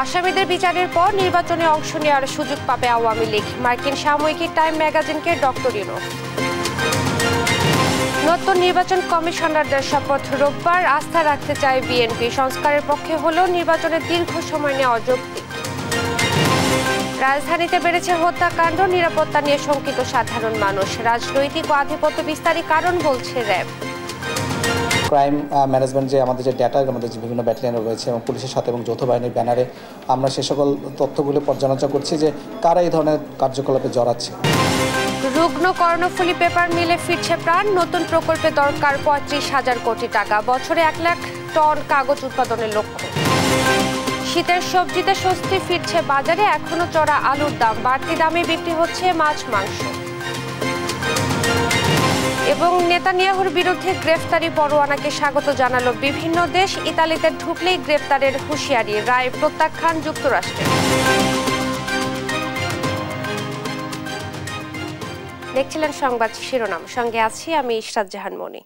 আসামিদের বিচারের পর নির্বাচনে অংশ নেওয়ার সুযোগ পাবে আওয়ামী লীগ, মার্কিন সাময়িকী টাইম ম্যাগাজিনকে ডক্টর ইউনূস। নতুন নির্বাচন কমিশনারদের শপথ রোববার, আস্থা রাখতে চায় বিএনপি। সংস্কারের পক্ষে হলেও নির্বাচনে দীর্ঘ সময় নেওয়া যৌক্তিক। রাজধানীতে বেড়েছে হত্যাকাণ্ড, নিরাপত্তা নিয়ে শঙ্কিত সাধারণ মানুষ। রাজনৈতিক ও আধিপত্য বিস্তারই কারণ বলছে র্যাব। ক্রাইম ম্যানেজমেন্ট যে আমাদের যে ডাটা আমাদের যে বিভিন্ন ব্যাটালিয়ন রয়েছে এবং পুলিশের সাথে এবং যৌথ বাহিনীর ব্যানারে আমরা সে সকল তথ্যগুলো পর্যালোচনা করছি যে কারা এই ধরনের কার্যকলাপে জড়াচ্ছে। রুগ্ন কর্ণফুলী পেপার মিলে ফিরছে প্রাণ, নতুন প্রকল্পে দরকার 35,000 কোটি টাকা, বছরে 1 লাখ টন কাগজ উৎপাদনের লক্ষ্য। শীতের সবজিতে স্বস্তি ফিরছে বাজারে, এখনো চড়া আলুর দাম, বাড়তি দামে বিক্রি হচ্ছে মাছ মাংস। এবং নেতানিয়াহুর বিরুদ্ধে গ্রেফতারি পরোয়ানাকে স্বাগত জানালো বিভিন্ন দেশ, ইতালিতে ঢুকলেই গ্রেফতারের হুঁশিয়ারি, রায় প্রত্যাখ্যান যুক্তরাষ্ট্রের। দেখছিলেন সংবাদ শিরোনাম, সঙ্গে আছি আমি ইশরাত জাহান মনি।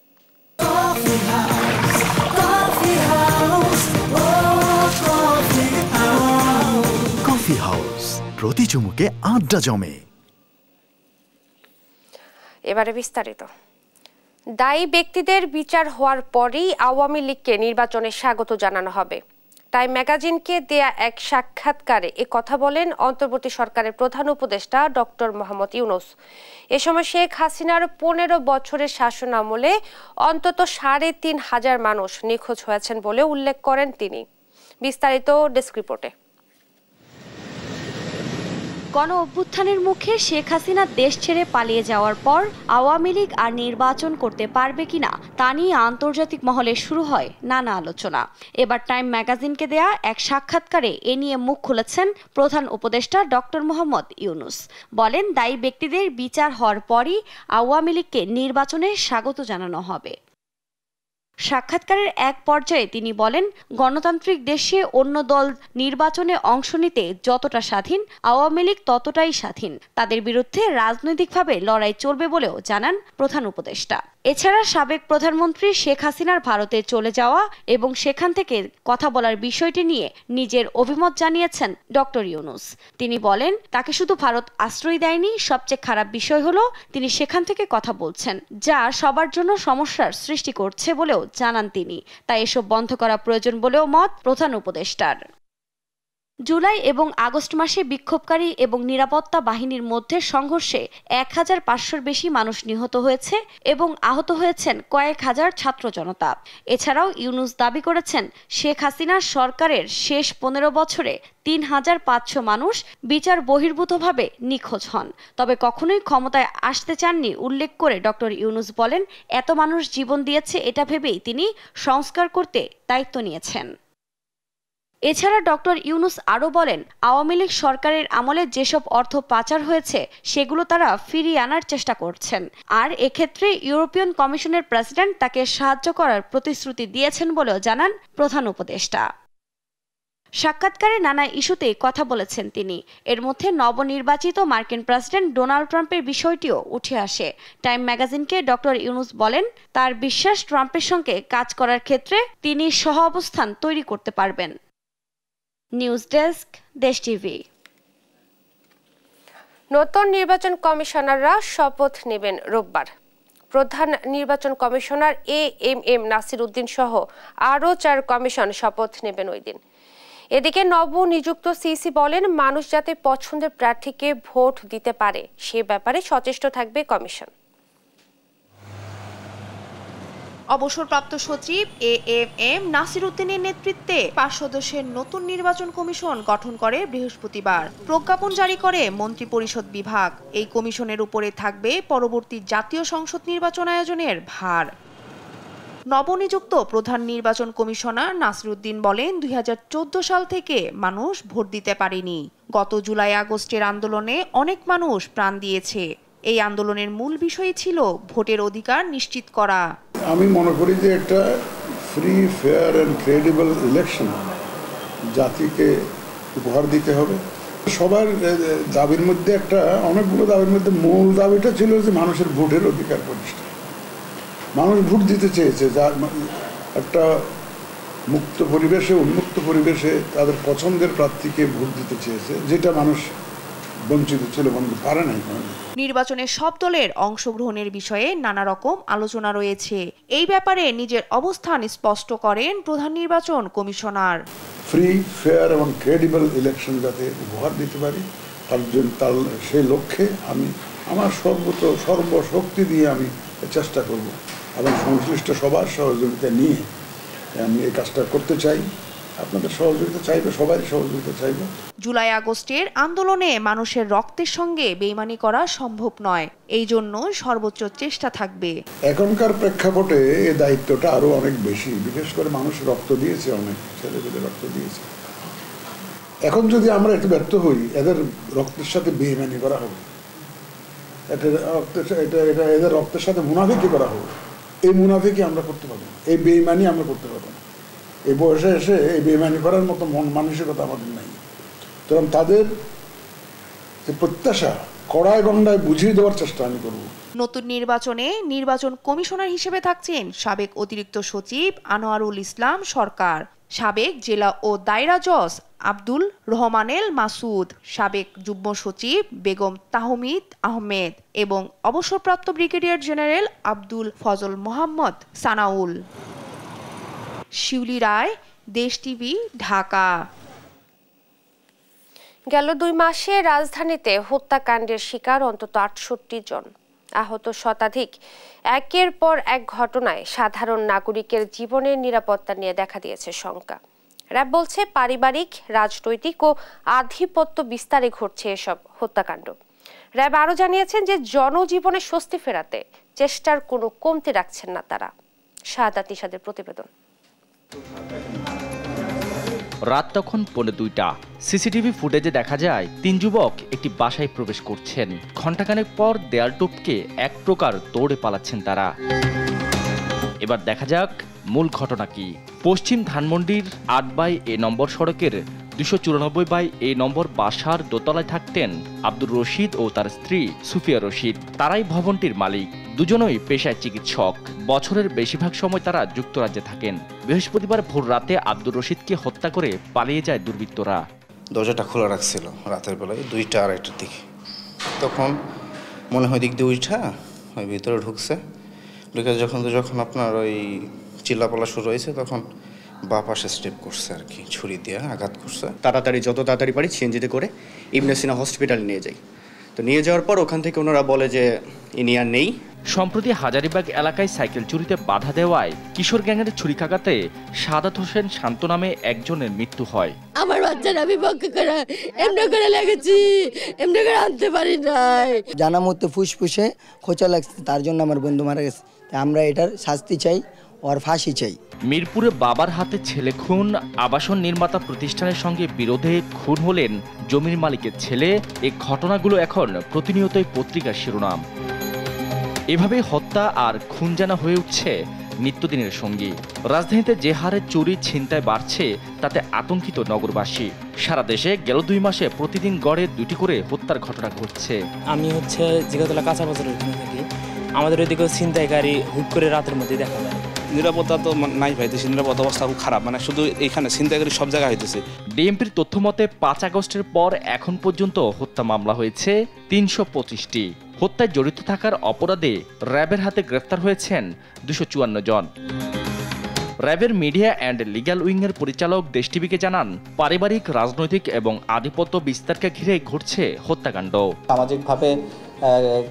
কফি হাউস, প্রতি চুমুকে আড্ডা জমে। এবারে বিস্তারিত। দায়ী ব্যক্তিদের বিচার হওয়ার পরেই আওয়ামী লীগকে নির্বাচনে স্বাগত জানানো হবে। টাইম ম্যাগাজিনকে দেয়া এক সাক্ষাৎকারে এ কথা বলেন অন্তর্বর্তী সরকারের প্রধান উপদেষ্টা ডক্টর মোহাম্মদ ইউনূস। এ সময় শেখ হাসিনার 15 বছরের শাসনামলে অন্তত 3,500 মানুষ নিখোঁজ হয়েছেন বলে উল্লেখ করেন তিনি। বিস্তারিত ডেস্ক রিপোর্টে। গণ অভ্যুত্থানের মুখে শেখ হাসিনা দেশ ছেড়ে পালিয়ে যাওয়ার পর আওয়ামী লীগ আর নির্বাচন করতে পারবে কিনা তা নিয়ে আন্তর্জাতিক মহলে শুরু হয় নানা আলোচনা। এবার টাইম ম্যাগাজিনকে দেয়া এক সাক্ষাৎকারে এ নিয়ে মুখ খুলেছেন প্রধান উপদেষ্টা ডক্টর মোহাম্মদ ইউনূস। বলেন, দায়ী ব্যক্তিদের বিচার হওয়ার পরই আওয়ামী লীগকে নির্বাচনে স্বাগত জানানো হবে। সাক্ষাৎকারের এক পর্যায়ে তিনি বলেন, গণতান্ত্রিক দেশে অন্য দল নির্বাচনে অংশ নিতে যতটা স্বাধীন, আওয়ামী লীগ ততটাই স্বাধীন। তাদের বিরুদ্ধে রাজনৈতিকভাবে লড়াই চলবে বলেও জানান প্রধান উপদেষ্টা। এছাড়া সাবেক প্রধানমন্ত্রী শেখ হাসিনার ভারতে চলে যাওয়া এবং সেখান থেকে কথা বলার বিষয়টি নিয়ে নিজের অভিমত জানিয়েছেন ডক্টর ইউনূস। তিনি বলেন, তাকে শুধু ভারত আশ্রয় দেয়নি, সবচেয়ে খারাপ বিষয় হলো তিনি সেখান থেকে কথা বলছেন, যা সবার জন্য সমস্যার সৃষ্টি করছে বলেও জানান তিনি। তাই এসব বন্ধ করা প্রয়োজন বলেও মত প্রধান উপদেষ্টার। জুলাই এবং আগস্ট মাসে বিক্ষোভকারী এবং নিরাপত্তা বাহিনীর মধ্যে সংঘর্ষে 1,500-র বেশি মানুষ নিহত হয়েছে এবং আহত হয়েছেন কয়েক হাজার ছাত্র জনতা। এছাড়াও ইউনূস দাবি করেছেন, শেখ হাসিনার সরকারের শেষ 15 বছরে 3,500 মানুষ বিচার বহির্ভূতভাবে নিখোঁজ হন, তবে কখনোই ক্ষমতায় আসতে চাননি উল্লেখ করে ডক্টর ইউনূস বলেন, এত মানুষ জীবন দিয়েছে এটা ভেবেই তিনি সংস্কার করতে দায়িত্ব নিয়েছেন। এছাড়া ডক্টর ইউনূস আরও বলেন, আওয়ামী লীগ সরকারের আমলে যেসব অর্থ পাচার হয়েছে সেগুলো তারা ফিরিয়ে আনার চেষ্টা করছেন, আর এক্ষেত্রে ইউরোপিয়ান কমিশনের প্রেসিডেন্ট তাকে সাহায্য করার প্রতিশ্রুতি দিয়েছেন বলেও জানান প্রধান উপদেষ্টা। সাক্ষাৎকারে নানা ইস্যুতে কথা বলেছেন তিনি। এর মধ্যে নবনির্বাচিত মার্কিন প্রেসিডেন্ট ডোনাল্ড ট্রাম্পের বিষয়টিও উঠে আসে। টাইম ম্যাগাজিনকে ডক্টর ইউনূস বলেন, তার বিশ্বাস ট্রাম্পের সঙ্গে কাজ করার ক্ষেত্রে তিনি সহ অবস্থান তৈরি করতে পারবেন। নিউজ ডেস্ক, দেশ টিভি। নতুন নির্বাচন কমিশনাররা শপথ নেবেন রোববার। প্রধান নির্বাচন কমিশনার এএমএম নাসির উদ্দিন সহ আরও 4 কমিশন শপথ নেবেন ওই দিন। এদিকে নবনিযুক্ত সিসি বলেন, মানুষ যাতে পছন্দের প্রার্থীকে ভোট দিতে পারে সে ব্যাপারে সচেষ্ট থাকবে কমিশন। অবসরপ্রাপ্ত সচিব এএমএম নাসির উদ্দিনের নেতৃত্বে 5 সদস্যের নতুন নির্বাচন কমিশন গঠন করে বৃহস্পতিবার। প্রজ্ঞাপন জারি করে মন্ত্রিপরিষদ বিভাগ। এই কমিশনের উপরে থাকবে পরবর্তী জাতীয় সংসদ নির্বাচন আয়োজনের ভার। নবনিযুক্ত প্রধান নির্বাচন কমিশনার নাসির উদ্দিন বলেন, 2014 সাল থেকে মানুষ ভোট দিতে পারেনি। গত জুলাই আগস্টের আন্দোলনে অনেক মানুষ প্রাণ দিয়েছে। এই আন্দোলনের মূল বিষয় ছিল ভোটের অধিকার নিশ্চিত করা। আমি মনে করি যে একটা free, fair and credible election জাতিকে উপহার দিতে হবে। সবার দাবির মধ্যে অনেকগুলো দাবির মধ্যে মূল দাবিটা ছিল যে মানুষের ভোটের অধিকার প্রতিষ্ঠা। মানুষ ভোট দিতে চেয়েছে, যার একটা মুক্ত পরিবেশে, উন্মুক্ত পরিবেশে তাদের পছন্দের প্রার্থীকে ভোট দিতে চেয়েছে, যেটা মানুষ বঞ্চিত ছিল, পারে নাই। নির্বাচনে সব দলের অংশগ্রহণের বিষয়ে নানা রকম আলোচনা রয়েছে। এই ব্যাপারে নিজের অবস্থান স্পষ্ট করেন প্রধান নির্বাচন কমিশনার। ফ্রি, ফেয়ার এবং ক্রেডিবল ইলেকশন যাতে উপহার দিতে পারি, তার সেই লক্ষ্যে আমি আমার সর্বশক্তি দিয়ে আমি চেষ্টা করব এবং সংশ্লিষ্ট সবার সহযোগিতা নিয়ে আমি এই কাজটা করতে চাই। আপনাদের সহযোগিতা চাইবে, সবাই সহযোগিতা চাইবে। জুলাই আগস্টের আন্দোলনে মানুষের রক্তের সঙ্গে বেইমানি করা সম্ভব নয়, এই জন্য সর্বোচ্চ চেষ্টা থাকবে। এখনকার প্রেক্ষাপটে এই দায়িত্বটা আরো অনেক বেশি, বিশেষ করে মানুষ রক্ত দিয়েছে, অনেক ছেলেপেলে রক্ত দিয়েছে। এখন যদি আমরা একটু ব্যর্থ হই, এদের রক্তের সাথে বেইমানি করা হবে, এদের রক্তের সাথে মুনাফিকি করা হবে। এই মুনাফিকি আমরা করতে পারবো না, এই বেইমানি আমরা করতে পারবো না। এই বয়সে এসে এই বেইমানি করার মতো মন মানসিকতা আমাদের নাই। তখন তাদের যে প্রত্যাশা কড়ায় গন্ডায় বুঝিয়ে দেওয়ার চেষ্টা আমি করব। নতুন নির্বাচনে নির্বাচন কমিশনার হিসেবে থাকছেন সাবেক অতিরিক্ত সচিব আনোয়ারুল ইসলাম সরকার, সাবেক জেলা ও দায়রা জজ আব্দুল রহমানেল মাসুদ, সাবেক যুগ্ম সচিব বেগম তাহমিদ আহমেদ এবং অবসরপ্রাপ্ত ব্রিগেডিয়ার জেনারেল আব্দুল ফজল মোহাম্মদ সানাউল। শিউলি রায়, দেশ টিভি, ঢাকা। গেল 2 মাসে রাজধানীতে হত্যাকাণ্ডের শিকার অন্তত 68 জন, আহত শতাধিক। একের পর এক ঘটনায় সাধারণ নাগরিকের জীবনের নিরাপত্তা নিয়ে দেখা দিয়েছে শঙ্কা। র্যাব বলছে পারিবারিক, রাজনৈতিক ও আধিপত্য বিস্তারে ঘটছে এসব হত্যাকাণ্ড। র্যাব আরও জানিয়েছেন যে জনজীবনে স্বস্তি ফেরাতে চেষ্টার কোনো কমতি রাখছেন না তারা। শাহাদাত নিশাদের প্রতিবেদন। রাত তখন 2:45। সিসিটিভি ফুটেজে দেখা যায় 3 যুবক একটি বাসায় প্রবেশ করছেন। ঘণ্টাখানেক পর দেয়াল টপকে এক প্রকার দৌড়ে পালাচ্ছেন তারা। এবার দেখা যাক মূল ঘটনা কি। পশ্চিম ধানমন্ডির 8/A নম্বর সড়কের 294/A নম্বর বাসার দোতলায় থাকতেন আব্দুর রশিদ ও তার স্ত্রী সুফিয়া রশিদ। তারাই ভবনটির মালিক। দুজনই পেশায় চিকিৎসক। বছরের বেশিরভাগ সময় তারা যুক্তরাজ্যে থাকেন। বৃহস্পতিবার ভোর রাতে আব্দুর রশিদকে হত্যা করে পালিয়ে যায় দুর্বৃত্তরা। দরজাটা খোলা রাখছিল রাতের বেলায় 2টা আড়াইটার দিকে। তখন মনে হয় দিক দিয়ে উঠা ওই ভিতরে ঢুকছে। ঢুকে যখন আপনার ওই চিল্লাপালা শুরু হয়েছে, তখন বা পাশে স্টেপ করছে আর কি, ছুরি দিয়ে আঘাত করছে। যত তাড়াতাড়ি পারি সিএনজিতে করে ইবনে সিনা হসপিটালে নিয়ে যাই। তো নিয়ে যাওয়ার পর ওখান থেকে ওনারা বলে যে ইনি আর নেই। সম্প্রতি হাজারীবাগ এলাকায় সাইকেল চুরিতে বাধা দেওয়ায় কিশোর গ্যাংয়ের ছুরিকাঘাতে সাদাত হোসেন শান্ত নামে একজনের মৃত্যু হয়। আমার বাচ্চারা আমি পক্ষে করে এমনি করে লেগেছি, এমনি করে আনতে পারি নাই। জানা মতো ফুসফুসে খোঁচা লাগছে, তার জন্য আমার বন্ধু মারা গেছে। আমরা এটার শাস্তি চাই, ওর ফাঁসি চাই। মিরপুরে বাবার হাতে ছেলে খুন, আবাসন নির্মাতা প্রতিষ্ঠানের সঙ্গে বিরোধে খুন হলেন জমির মালিকের ছেলে। এই ঘটনাগুলো এখন প্রতিনিয়তই পত্রিকার শিরোনাম। এভাবে হত্যা আর খুন জানা হয়ে উঠছে নিত্যদিনের সঙ্গী। রাজধানীতে যে হারে চুরি ছিনতাই বাড়ছে তাতে আতঙ্কিত নগরবাসী। সারা দেশে গেল 2 মাসে প্রতিদিন গড়ে 2টি করে হত্যার ঘটনা ঘটছে। আমি জিগাতলা কাঁচা বাজারের ওখানে থাকি। আমাদের ওইদিকেও ছিনতাইকারী হুট করে রাতের মধ্যে দেখা যায়। নিরাপত্তা তো নাই ভাইতেছে, নিরাপত্তা অবস্থা খুব খারাপ, মানে শুধু এইখানে ছিনতাইকারী সব জায়গায় হইতেছে। ডিএমপির তথ্য মতে 5 আগস্টের পর এখন পর্যন্ত হত্যা মামলা হয়েছে 325টি। হত্যায় জড়িত থাকার অপরাধে র্যাবের হাতে গ্রেফতার হয়েছেন 254 জন। র্যাবের মিডিয়া অ্যান্ড লিগ্যাল উইংয়ের পরিচালক দেশ টিভিকে জানান, পারিবারিক, রাজনৈতিক এবং আধিপত্য বিস্তারকে ঘিরে ঘটছে হত্যাকাণ্ড। সামাজিকভাবে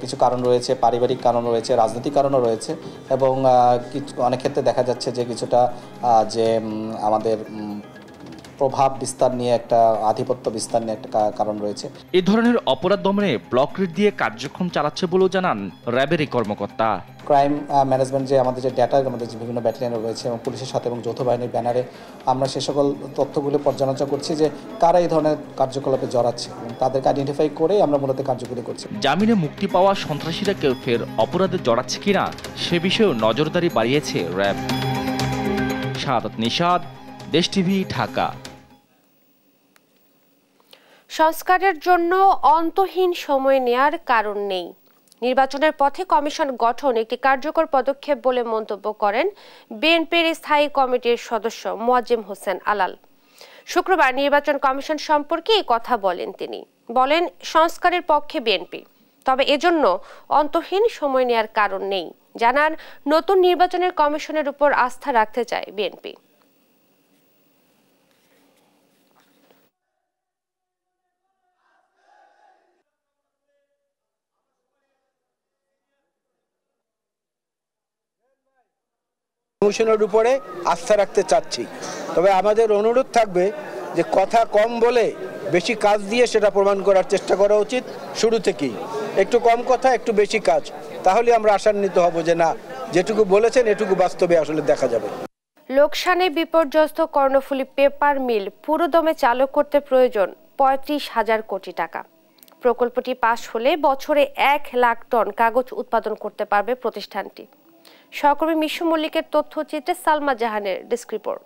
কিছু কারণ রয়েছে, পারিবারিক কারণ রয়েছে, রাজনৈতিক কারণও রয়েছে এবং অনেক ক্ষেত্রে দেখা যাচ্ছে যে কিছুটা যে আমাদের প্রভাব বিস্তার নিয়ে একটা আধিপত্য বিস্তার নিয়ে একটা কারণ রয়েছে। এই ধরনের অপরাধ দমনে ব্লক রেড দিয়ে কার্যক্রম চালাচ্ছে বলেও জানান র্যাবের এই কর্মকর্তা। ক্রাইম ম্যানেজমেন্ট যে আমাদের যে ডেটা আমাদের যে বিভিন্ন ব্যাটালিয়ন রয়েছে এবং পুলিশের সাথে এবং যৌথ বাহিনীর ব্যানারে আমরা সে সকল তথ্যগুলো পর্যালোচনা করছি যে কারা এই ধরনের কার্যকলাপে জড়াচ্ছে এবং তাদেরকে আইডেন্টিফাই করে আমরা মূলত কার্যকরী করছি। জামিনে মুক্তি পাওয়া সন্ত্রাসীরা কেউ ফের অপরাধে জড়াচ্ছে কিনা সে বিষয়েও নজরদারি বাড়িয়েছে র্যাব। শাহাদাত নিশাদ, দেশ টিভি, ঢাকা। সংস্কারের জন্য অন্তহীন সময় নেয়ার কারণ নেই। নির্বাচনের পথে কমিশন গঠন একটি কার্যকর পদক্ষেপ বলে মন্তব্য করেন বিএনপির স্থায়ী কমিটির সদস্য মোয়াজ্জেম হোসেন আলাল। শুক্রবার নির্বাচন কমিশন সম্পর্কে এই কথা বলেন তিনি। বলেন, সংস্কারের পক্ষে বিএনপি, তবে এজন্য অন্তহীন সময় নেওয়ার কারণ নেই। জানান, নতুন নির্বাচনের কমিশনের উপর আস্থা রাখতে চায় বিএনপি। কমিশনের উপরে আস্থা রাখতে চাচ্ছি, তবে আমাদের অনুরোধ থাকবে যে কথা কম বলে বেশি কাজ দিয়ে সেটা প্রমাণ করার চেষ্টা করা উচিত। শুরু থেকেই একটু কম কথা, একটু বেশি কাজ, তাহলে আমরা আশান্বিত হব যে না, যেটুকু বলেছেন এটুকু বাস্তবে আসলে দেখা যাবে। লোকসানে বিপর্যস্ত কর্ণফুলী পেপার মিল পুরোদমে চালু করতে প্রয়োজন ৩৫,০০০ কোটি টাকা। প্রকল্পটি পাশ হলে বছরে ১ লাখ টন কাগজ উৎপাদন করতে পারবে প্রতিষ্ঠানটি। সহকর্মী মিশু মল্লিকের তথ্যচিত্রে সালমা জাহানের ডেস্ক রিপোর্ট।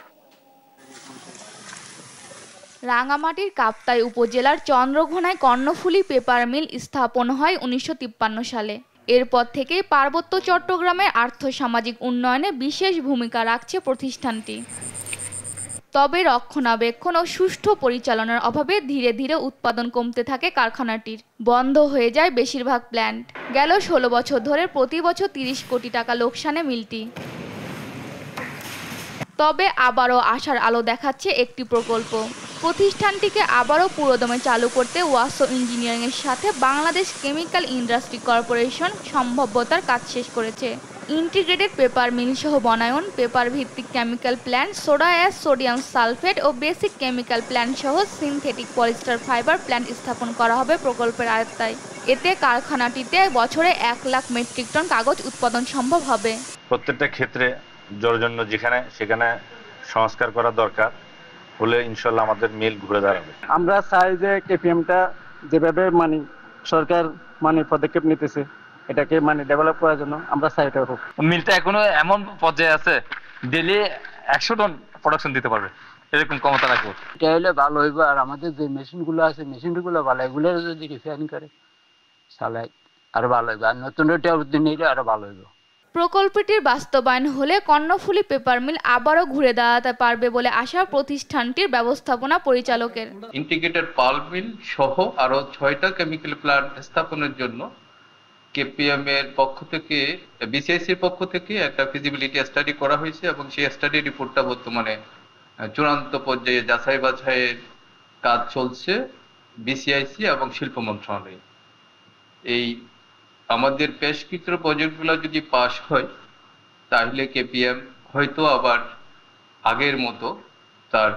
রাঙামাটির কাপ্তাই উপজেলার চন্দ্রঘোনায় কর্ণফুলী পেপার মিল স্থাপন হয় ১৯৫৩ সালে। এরপর থেকে পার্বত্য চট্টগ্রামের আর্থসামাজিক উন্নয়নে বিশেষ ভূমিকা রাখছে প্রতিষ্ঠানটি। তবে রক্ষণাবেক্ষণ ও সুষ্ঠু পরিচালনার অভাবে ধীরে ধীরে উৎপাদন কমতে থাকে কারখানাটির। বন্ধ হয়ে যায় বেশিরভাগ প্ল্যান্ট। গেল ১৬ বছর ধরে প্রতি বছর ৩০ কোটি টাকা লোকসানে মিলটি। তবে আবারও আশার আলো দেখাচ্ছে একটি প্রকল্প। প্রতিষ্ঠানটিকে আবারও পুরোদমে চালু করতে ওয়াসো ইঞ্জিনিয়ারিংয়ের সাথে বাংলাদেশ কেমিক্যাল ইন্ডাস্ট্রি কর্পোরেশন সম্ভাব্যতার কাজ শেষ করেছে। ইন্টিগ্রেটেড পেপার মিল সহ বনায়ন, পেপার ভিত্তিক chemical plant, soda ash, sodium sulphate ও বেসিক কেমিক্যাল প্ল্যান্ট সহ সিনথেটিক পলিস্টার ফাইবার প্ল্যান্ট স্থাপন করা হবে প্রকল্পের আওতায়। এতে কারখানাটিতে বছরে ১ লাখ মেট্রিক টন কাগজ উৎপাদন সম্ভব হবে। প্রত্যেকটা ক্ষেত্রে জন্য সেখানে সংস্কার করা দরকার হলে ইনশাল্লাহ আমাদের মিল ঘুরে দাঁড়াবে। আমরা চাই যে কেপিএমটা যেভাবে সরকার পদক্ষেপ নিতেছে এটাকে ডেভেলপ করার জন্য আমরা চাই এটা হোক। মিলটা এখনো এমন পর্যায়ে আছে ডেইলি ১০০ টন প্রোডাকশন দিতে পারবে, এরকম ক্ষমতা রাখবে। এটা হলে ভালো হইব। আর আমাদের যে মেশিনগুলো আছে মেশিনগুলো ভালো, এগুলো যদি রিফাইন করে চালায় আরো ভালো হইব। আর নতুন নিলে আরো ভালো হইব। প্রকল্পটির বাস্তবায়ন হলে কর্ণফুলী পেপার মিল আবারও ঘুরে দাঁড়াতে পারবে বলে আশা প্রতিষ্ঠানটির ব্যবস্থাপনা পরিচালকের। ইন্টিগ্রেটেড পাল্প মিল সহ আরো ৬টা কেমিক্যাল প্ল্যান্ট স্থাপনের জন্য কেপিএম এর পক্ষ থেকে, বিসিআইসির পক্ষ থেকে একটা ফিজিবিলিটি স্টাডি করা হয়েছে এবং সেই স্টাডি রিপোর্টটা বর্তমানে চূড়ান্ত পর্যায়ে যাচাই বাছাইয়ের কাজ চলছে বিসিআইসি এবং শিল্প মন্ত্রণালয়ে। এই আমাদের পেশকৃত প্রজেক্টগুলো যদি পাস হয় তাহলে কেপিএম হয়তো আবার আগের মতো তার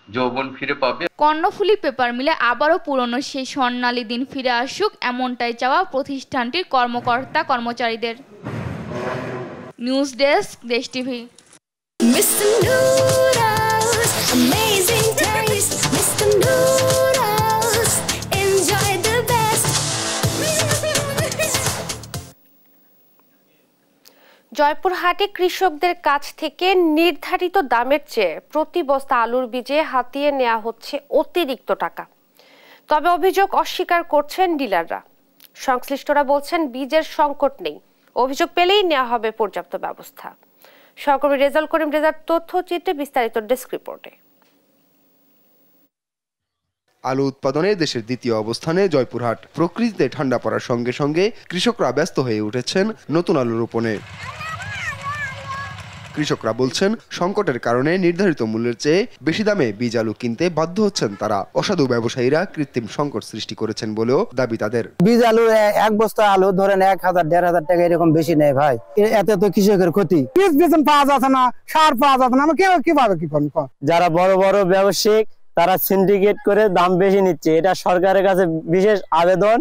যৌবন ফিরে পাবে। কর্ণফুলী পেপার মিলে আবারও পুরনো সেই স্বর্ণালী দিন ফিরে আসুক, এমনটাই চাওয়া প্রতিষ্ঠানটির কর্মকর্তা কর্মচারীদের। নিউজ ডেস্ক, দেশ টিভি। জয়পুরহাটে কৃষকদের কাছ থেকে নির্ধারিত দামের চেয়ে প্রতি বস্তা আলুর বীজে হাতিয়ে নেওয়া হচ্ছে অতিরিক্ত টাকা। তবে অভিযোগ অস্বীকার করছেন ডিলাররা। সংশ্লিষ্টরা বলছেন বীজের সংকট নেই, অভিযোগ পেলেই নেওয়া হবে পর্যাপ্ত ব্যবস্থা। সহকর্মী রেজাল করিম রেজার তথ্যচিত্রে বিস্তারিত ডেস্ক রিপোর্টে। আলু উৎপাদনে দেশের দ্বিতীয় অবস্থানে জয়পুরহাট। প্রকৃতিতে ঠান্ডা পড়ার সঙ্গে সঙ্গে কৃষকরা ব্যস্ত হয়ে উঠেছেন নতুন আলু রোপণে। কৃষকরা বলছেন সংকটের কারণে নির্ধারিত মূল্যের চেয়ে বেশি দামে বীজ আলু কিনতে বাধ্য হচ্ছেন তারা। অসাধু ব্যবসায়ীরা কৃত্রিম সংকট সৃষ্টি করেছেন বলেও দাবি তাদের। বীজ আলু এক বস্তা আলু ধরেন ১,০০০-১,৫০০ টাকা এরকম বেশি নেয় ভাই। এতে তো কৃষকের ক্ষতি। বীজ বেতন পাওয়া যাচ্ছে না, সার পাওয়া যাচ্ছে না, আমরা কিভাবে কি করব? যারা বড় বড় ব্যবসায়িক তারা সিন্ডিকেট করে দাম বেশি নিচ্ছে। এটা সরকারের কাছে বিশেষ আবেদন,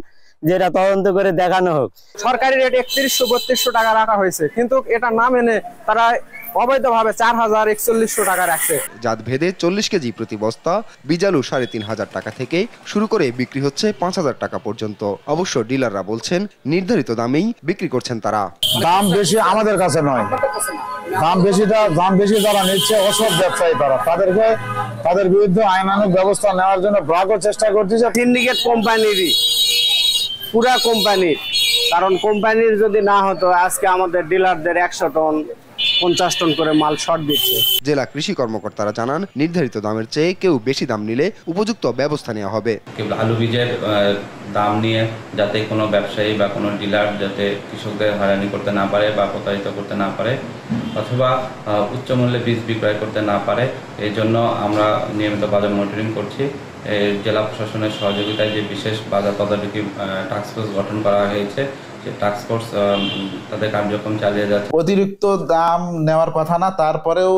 যেটা তদন্ত করে দেখানো হোক। সরকারি রেট ৩১০০-৩২০০ টাকা রাখা হয়েছে, কিন্তু এটা না মেনে তারা অবৈধভাবে ৪,০০০-৪১০০ টাকা রাখছে। জাত ভেদে ৪০ কেজি প্রতি বস্তা বীজ আলু ৩৫০০ টাকা থেকে শুরু করে বিক্রি হচ্ছে ৫,০০০ টাকা পর্যন্ত। অবশ্য ডিলাররা বলছেন নির্ধারিত দামেই বিক্রি করছেন তারা। দাম বেশি আমাদের কাছে নয়, দাম বেশি যারা নিচ্ছে অসৎ ব্যবসায়ী তাদের বিরুদ্ধে আইনানুগ ব্যবস্থা নেওয়ার জন্য ব্লকও চেষ্টা করতেছে। সিন্ডিকেট কোম্পানিরই পুরা কোম্পানির, কারণ কোম্পানির যদি না হতো আজকে আমাদের ডিলারদের 100 টন 50 টন করে মাল শর্ট দিচ্ছে। জেলা কৃষি কর্মকর্তারা জানান, নির্ধারিত দামের চেয়ে কেউ বেশি দাম নিলে উপযুক্ত ব্যবস্থা নেওয়া হবে। আলু বীজের দাম নিয়ে যাতে কোনো ব্যবসায়ী বা কোনো ডিলার যাতে কৃষকদের হয়রানি করতে না পারে বা প্রতারিত করতে না পারে অথবা উচ্চ মূল্যে বীজ বিক্রয় করতে না পারে, এই জন্য আমরা নিয়মিত বাজার মনিটরিং করছি। জেলা প্রশাসনের সহযোগিতায় যে বিশেষ বাজার তদারকি টাস্কফোর্স গঠন করা হয়েছে, যে টাস্কফোর্স তাদের কার্যক্রম চালিয়ে যাচ্ছে। অতিরিক্ত দাম নেওয়ার কথা না, তারপরেও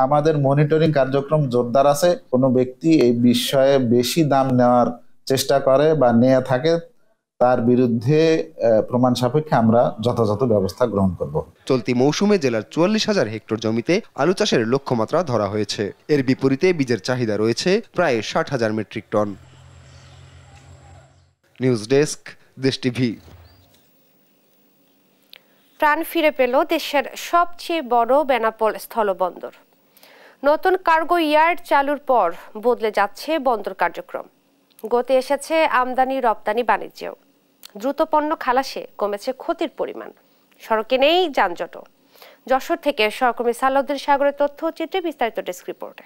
আমাদের মনিটরিং কার্যক্রম জোরদার আছে। কোনো ব্যক্তি এই বিষয়ে বেশি দাম নেওয়ার চেষ্টা করে বা নিয়ে থাকে, তার বিরুদ্ধে প্রমাণ সাপেক্ষে আমরা যথাযথ ব্যবস্থা গ্রহণ করব। চলতি মৌসুমে জেলার 44,000 হেক্টর জমিতে আলু চাষের লক্ষ্যমাত্রা ধরা হয়েছে। এর বিপরীতে বীজের চাহিদা রয়েছে প্রায় 60,000 মেট্রিক টন। নিউজ ডেস্ক, দেশ টিভি। প্রাণ ফিরে পেল দেশের সবচেয়ে বড় বেনাপোল স্থলবন্দর। নতুন কার্গো ইয়ার্ড চালুর পর বদলে যাচ্ছে বন্দর কার্যক্রম। গতি এসেছে আমদানি রপ্তানি বাণিজ্যেও। দ্রুত পণ্য খালাসে কমেছে ক্ষতির পরিমাণ। সড়কে নেই যানজটও। যশোর থেকে সহকর্মী সালাউদ্দিন সাগরের তথ্যচিত্রে বিস্তারিত ডেস্ক রিপোর্টে।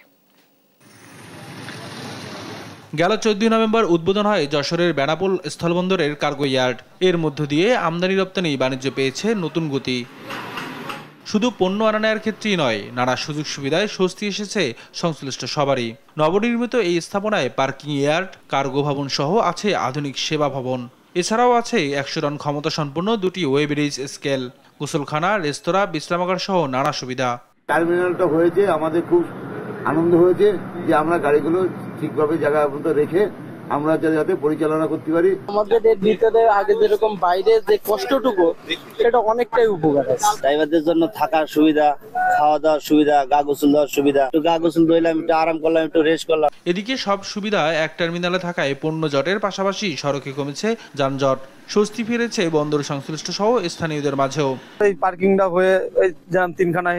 গেল 14 নভেম্বর উদ্বোধন হয় যশোরের বেনাপোল স্থলবন্দরের কার্গো ইয়ার্ড। এর মধ্য দিয়ে আমদানি রপ্তানি বাণিজ্য পেয়েছে নতুন গতি। শুধু পণ্য আনা নেওয়ার ক্ষেত্রেই নয়, নানা সুযোগ সুবিধায় স্বস্তি এসেছে সংশ্লিষ্ট সবারই। নবনির্মিত এই স্থাপনায় পার্কিং ইয়ার্ড, কার্গো ভবন সহ আছে আধুনিক সেবা ভবন। এছাড়াও আছে 100 টন ক্ষমতা সম্পন্ন 2টি ওয়েব্রিজ স্কেল, গোসলখানা, রেস্তোরাঁ, বিশ্রামাগার সহ নানা সুবিধা। টার্মিনালটা হয়েছে, আমাদের খুব আনন্দ হয়েছে যে আমরা গাড়িগুলো ঠিকভাবে জায়গা মতো রেখে আমরা যাতে পরিচালনা করতে পারি। আমাদের এর ভিতরে আগে যেরকম বাইরে যে কষ্টটুকু, সেটা অনেকটাই উপকার আছে। ড্রাইভারদের জন্য থাকার সুবিধা, খাওয়া দাওয়ার সুবিধা, গা গোসল দেওয়ার সুবিধা। একটু গা গোসল ধরলাম, একটু আরাম করলাম, একটু রেস্ট করলাম। এদিকে সব সুবিধা এক টার্মিনালে থাকায় পণ্য জটের পাশাপাশি সড়কে কমেছে যানজট। স্বস্তি ফিরেছে বন্দর সংশ্লিষ্ট সহ স্থানীয়দের মাঝেও। এই পার্কিংটা হয়ে যেমন 3খানা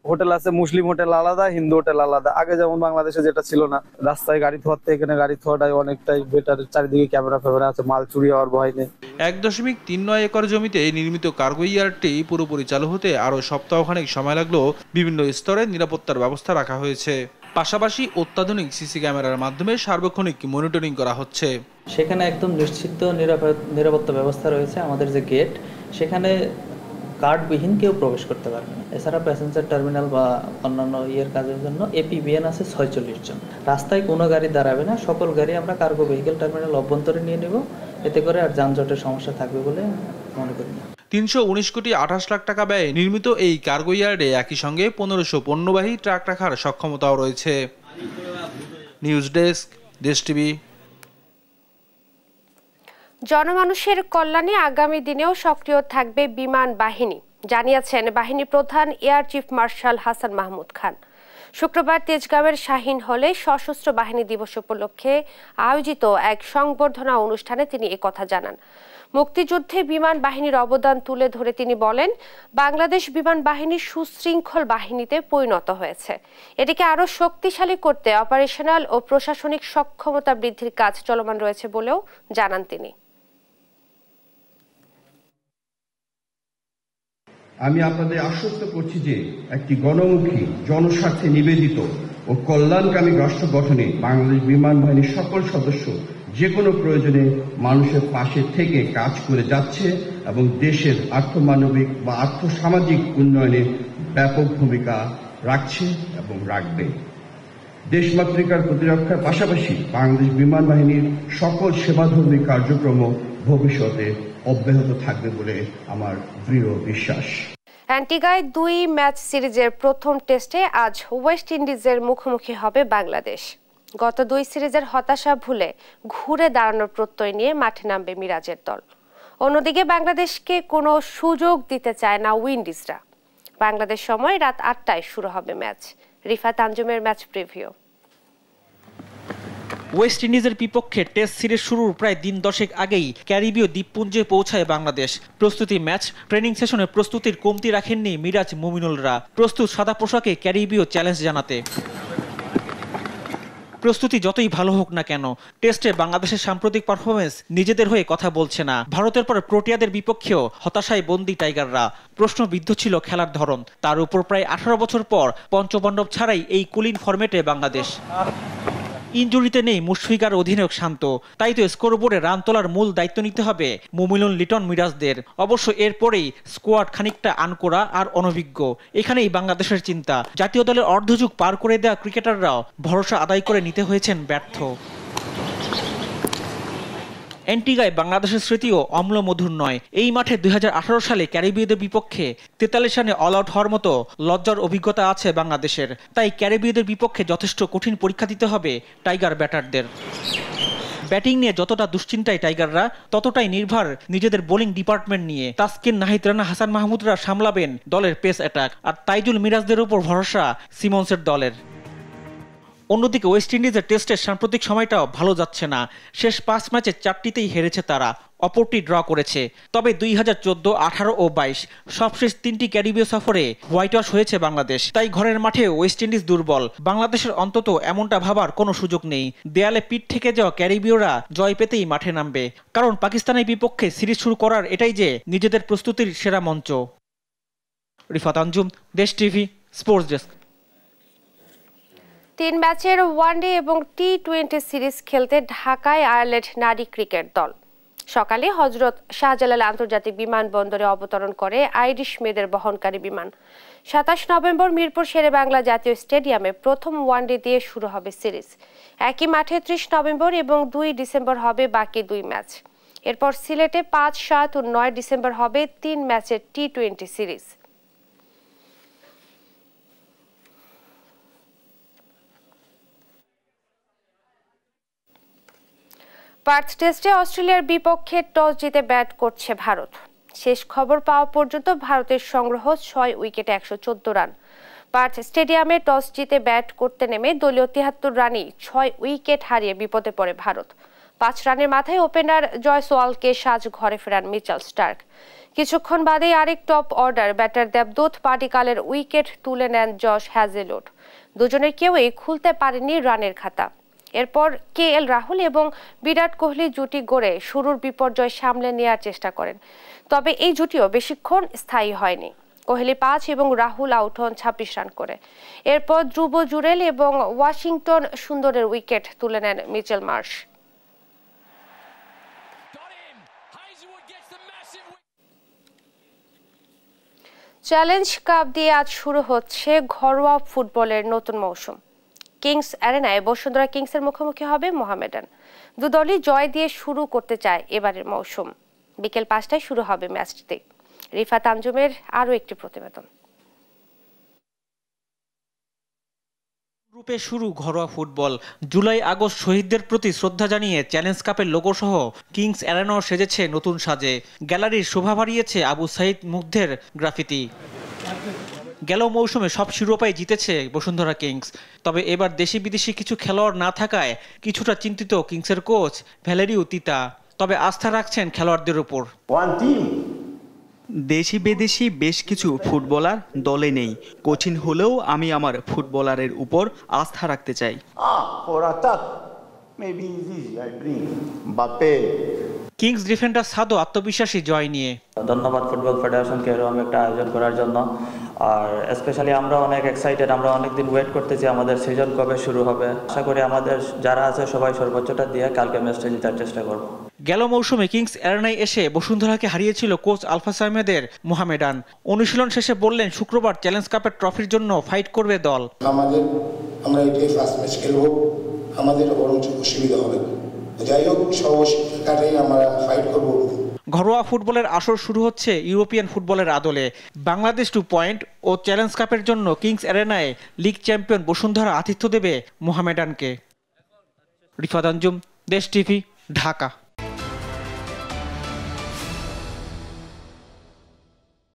হোটেল আছে, মুসলিম হোটেল আলাদা, হিন্দু হোটেল আলাদা। আগে যেমন বাংলাদেশে যেটা ছিল না, রাস্তায় গাড়ি ধোয়াতে এখানে গাড়ি ধোয়াটাই অনেকটাই বেটার। চারিদিকে ক্যামেরা ফ্যামেরা আছে, মাল চুরি হওয়ার ভয় নেই। 1.39 একর জমিতে নির্মিত কার্গো ইয়ার্ডটি পুরোপুরি চালু হতে আরও সপ্তাহখানেক সময় লাগলেও বিভিন্ন স্তরে নিরাপত্তার ব্যবস্থা রাখা হয়েছে। পাশাপাশি অত্যাধুনিক সিসি ক্যামেরার মাধ্যমে সার্বক্ষণিক মনিটরিং করা হচ্ছে। সেখানে একদম নিশ্চিত নিরাপত্তা ব্যবস্থা রয়েছে। আমাদের যে গেট, সেখানে কার্ডবিহীন কেউ প্রবেশ করতে পারবে না। এছাড়া প্যাসেঞ্জার টার্মিনাল বা অন্যান্য কাজের জন্য এপিবিএন আছে 46 জন। রাস্তায় কোনো গাড়ি দাঁড়াবে না, সকল গাড়ি আমরা কার্গো ভেহিকেল টার্মিনাল অভ্যন্তরে নিয়ে নেব। এতে করে আর যানজটের সমস্যা থাকবে বলে মনে করি না। 319 কোটি 28 লাখ টাকা ব্যয়ে নির্মিত এই কার্গো ইয়ার্ডে একই সঙ্গে 1500 পণ্যবাহী ট্রাক রাখার সক্ষমতাও রয়েছে। নিউজ ডেস্ক, দেশ টিভি। জনমানুষের কল্যাণে আগামী দিনেও সক্রিয় থাকবে বিমান বাহিনী, জানিয়েছেন বাহিনী প্রধান air chief marshal Hasan Mahmud Khan. শুক্রবার তেজগাঁওয়ের শাহীন হলে সশস্ত্র বাহিনী দিবস উপলক্ষে আয়োজিত এক সংবর্ধনা অনুষ্ঠানে তিনি একথা জানান। মুক্তিযুদ্ধে বিমান বাহিনীর অবদান তুলে ধরে তিনি বলেন, বাংলাদেশ বিমান বাহিনী সুশৃঙ্খল বাহিনীতে পরিণত হয়েছে। এটিকে আরও শক্তিশালী করতে অপারেশনাল ও প্রশাসনিক সক্ষমতা বৃদ্ধির কাজ চলমান রয়েছে বলেও জানান তিনি। আমি আপনাদের আশ্বস্ত করছি যে একটি গণমুখী, জনস্বার্থে নিবেদিত ও কল্যাণকামী রাষ্ট্র গঠনে বাংলাদেশ বিমান বাহিনীর সকল সদস্য যে কোনো প্রয়োজনে মানুষের পাশে থেকে কাজ করে যাচ্ছে এবং দেশের আর্থমানবিক বা আর্থসামাজিক উন্নয়নে ব্যাপক ভূমিকা রাখছে এবং রাখবে। দেশমাতৃকার প্রতিরক্ষার পাশাপাশি বাংলাদেশ বিমান বাহিনীর সকল সেবাধর্মী কার্যক্রম ভবিষ্যতে অব্যাহত থাকবে বলে আমার দৃঢ় বিশ্বাস। অ্যান্টিগায় 2 ম্যাচ সিরিজের প্রথম টেস্টে আজ ওয়েস্ট ইন্ডিজের মুখোমুখি হবে বাংলাদেশ। গত 2 সিরিজের হতাশা ভুলে ঘুরে দাঁড়ানোর প্রত্যয় নিয়ে মাঠে নামবে মিরাজের দল। অন্যদিকে বাংলাদেশকে কোনো সুযোগ দিতে চায় না উইন্ডিজরা। বাংলাদেশ সময় রাত 8টায় শুরু হবে ম্যাচ। রিফাত আঞ্জুমের ম্যাচ প্রিভিউ। ওয়েস্ট ইন্ডিজের বিপক্ষে টেস্ট সিরিজ শুরুর প্রায় দিন 10 আগেই ক্যারিবীয় দ্বীপপুঞ্জে পৌঁছায় বাংলাদেশ। প্রস্তুতি ম্যাচ, ট্রেনিং সেশনে প্রস্তুতির কমতি রাখেননি মিরাজ মুমিনুলরা। প্রস্তুত সাদা পোশাকে ক্যারিবীয় চ্যালেঞ্জ জানাতে। প্রস্তুতি যতই ভালো হোক না কেন, টেস্টে বাংলাদেশের সাম্প্রতিক পারফরমেন্স নিজেদের হয়ে কথা বলছে না। ভারতের পর প্রোটিয়াদের বিপক্ষেও হতাশায় বন্দী টাইগাররা। প্রশ্নবিদ্ধ ছিল খেলার ধরন, তার উপর প্রায় 18 বছর পর পঞ্চপাণ্ডব ছাড়াই এই কুলিন ফরম্যাটে বাংলাদেশ। ইনজুরিতে নেই মুশফিকার অধিনায়ক শান্ত, তাই তো স্কোরবোর্ডে রান তোলার মূল দায়িত্ব নিতে হবে মুমিনুল লিটন মিরাজদের। অবশ্য এরপরেই স্কোয়াড খানিকটা আনকোড়া আর অনভিজ্ঞ। এখানেই বাংলাদেশের চিন্তা, জাতীয় দলের অর্ধযুগ পার করে দেওয়া ক্রিকেটাররাও ভরসা আদায় করে নিতে হয়েছেন ব্যর্থ। অ্যান্টিগায় বাংলাদেশের স্মৃতিও অম্ল মধুর নয়। এই মাঠে 2018 সালে ক্যারিবীয়দের বিপক্ষে 43 রানে অল আউট হওয়ার মতো লজ্জার অভিজ্ঞতা আছে বাংলাদেশের। তাই ক্যারিবীয়দের বিপক্ষে যথেষ্ট কঠিন পরীক্ষা দিতে হবে টাইগার ব্যাটারদের। ব্যাটিং নিয়ে যতটা দুশ্চিন্তায় টাইগাররা, ততটাই নির্ভর নিজেদের বোলিং ডিপার্টমেন্ট নিয়ে। তাসকিন, নাহিদ রানা, হাসান মাহমুদরা সামলাবেন দলের পেস অ্যাটাক, আর তাইজুল মিরাজদের উপর ভরসা সিমন্সের দলের। অন্যদিকে ওয়েস্ট ইন্ডিজের টেস্টের সাম্প্রতিক সময়টাও ভালো যাচ্ছে না। শেষ 5 ম্যাচে 4টিতেই হেরেছে তারা, অপরটি ড্র করেছে। তবে 2014, 18 ও 22 সবশেষ 3টি ক্যারিবীয় সফরে হোয়াইট ওয়াশ হয়েছে বাংলাদেশ। তাই ঘরের মাঠে ওয়েস্ট ইন্ডিজ দুর্বল। বাংলাদেশের অন্তত এমনটা ভাবার কোনো সুযোগ নেই। দেয়ালে পিঠ থেকে যাওয়া ক্যারিবীয়রা জয় পেতেই মাঠে নামবে, কারণ পাকিস্তানের বিপক্ষে সিরিজ শুরু করার এটাই যে নিজেদের প্রস্তুতির সেরা মঞ্চ। রিফাত আঞ্জুম, দেশ টিভি, স্পোর্টস ডেস্ক। 3 ম্যাচের ওয়ানডে এবং টি20 সিরিজ খেলতে ঢাকায় আয়ারল্যান্ড নারী ক্রিকেট দল। সকালে হযরত শাহজালাল আন্তর্জাতিক বিমানবন্দরে অবতরণ করে আইরিশ মেয়েদের বহনকারী বিমান। 27 নভেম্বর মিরপুর শেরেবাংলা জাতীয় স্টেডিয়ামে প্রথম ওয়ানডে দিয়ে শুরু হবে সিরিজ। একই মাঠে 30 নভেম্বর এবং 2 ডিসেম্বর হবে বাকি 2 ম্যাচ। এরপর সিলেটে 5, 7 ও 9 ডিসেম্বর হবে 3 ম্যাচের টি20 সিরিজ। পার্থ টেস্টে অস্ট্রেলিয়ার বিপক্ষে টস জিতে ব্যাট করছে ভারত। শেষ খবর পাওয়া পর্যন্ত ভারতের সংগ্রহ 6 উইকেটে 114 রান। পার্থ স্টেডিয়ামে টস জিতে ব্যাট করতে নেমে দলীয় 73 রানেই 6 উইকেট হারিয়ে বিপদে পড়ে ভারত। 5 রানের মাথায় ওপেনার জয়সওয়ালকে সাজ ঘরে ফেরান মিচেল স্টার্ক। কিছুক্ষণ বাদেই আরেক টপ অর্ডার ব্যাটার দেবদূত পাডিকালের উইকেট তুলে নেন জশ হ্যাজেলউড। দুজনের কেউই খুলতে পারেনি রানের খাতা। এরপর কেএল রাহুল এবং বিরাট কোহলি জুটি গড়ে শুরুর বিপর্যয় সামলে নেওয়ার চেষ্টা করেন, তবে এই জুটিও বেশিক্ষণ স্থায়ী হয়নি। কোহলি 5 এবং রাহুল আউট হন 26 রান করে। এরপর ধ্রুব জুরেল এবং ওয়াশিংটন সুন্দরের উইকেট তুলে নেন মিচেল মার্শ। চ্যালেঞ্জ কাপ দিয়ে আজ শুরু হচ্ছে ঘরোয়া ফুটবলের নতুন মৌসুম। কিংস অ্যারেনায় বসুন্ধরা কিংসের মুখোমুখি হবে মোহামেডান। দু দলই জয় দিয়ে শুরু করতে চায় এবারের মৌসুম। বিকেল 5টায় শুরু হবে ম্যাচটি। রিফাত আঞ্জুমের আরও একটি প্রতিবেদন। গ্রুপে শুরু ঘরোয়া ফুটবল। জুলাই আগস্ট শহীদদের প্রতি শ্রদ্ধা জানিয়ে চ্যালেঞ্জ কাপের লোগো সহ কিংস অ্যারেনাও সেজেছে নতুন সাজে। গ্যালারির শোভা বাড়িয়েছে আবু সাইদ মুগ্ধের গ্রাফিতি। গেল মৌসুমে সব শিরোপাই জিতেছে বসুন্ধরা কিংস, তবে এবার দেশি বিদেশি কিছু খেলোয়াড় না থাকায় কিছুটা চিন্তিত কিংসের কোচ ভ্যালেরিও তিতা। তবে আস্থা রাখছেন খেলোয়াড়দের উপর। দেশি বিদেশি বেশ কিছু ফুটবলার দলে নেই। কঠিন হলেও আমি আমার ফুটবলারের উপর আস্থা রাখতে চাই। কিংস ডিফেন্ডার সাদো আত্মবিশ্বাসী জয় নিয়ে। ধন্যবাদ ফুটবল ফেডারেশনকে এরকম একটা আয়োজন করার জন্য। আর স্পেশালি আমরা অনেক এক্সাইটেড, আমরা অনেকদিন ওয়েট করতেছি আমাদের সিজন কবে শুরু হবে। আশা করি আমাদের যারা আছে সবাই সর্বোচ্চটা দিয়ে কালকে ম্যাচটা জেতার চেষ্টা করব। গেল মৌসুমে কিংস অ্যারেনায় এসে বসুন্ধরাকে হারিয়েছিল কোচ আলফাস আহমেদের মোহামেডান। অনুশীলন শেষে বললেন শুক্রবার চ্যালেঞ্জ কাপের ট্রফির জন্য ফাইট করবে দল। আমরা এটাই ফার্স্ট ম্যাচ খেলবো, আমাদের বরঞ্চ অসুবিধা হবে। যাই হোক সবটাই আমরা ফাইট করব। ঘরোয়া ফুটবলের আসর শুরু হচ্ছে ইউরোপিয়ান ফুটবলের আদলে। বাংলাদেশ 2 পয়েন্ট ও চ্যালেঞ্জ কাপের জন্য কিংস অ্যারেনায় লিগ চ্যাম্পিয়ন বসুন্ধরা আতিথ্য দেবে মোহামেডানকে। রিফাত আঞ্জুম, দেশ টিভি, ঢাকা।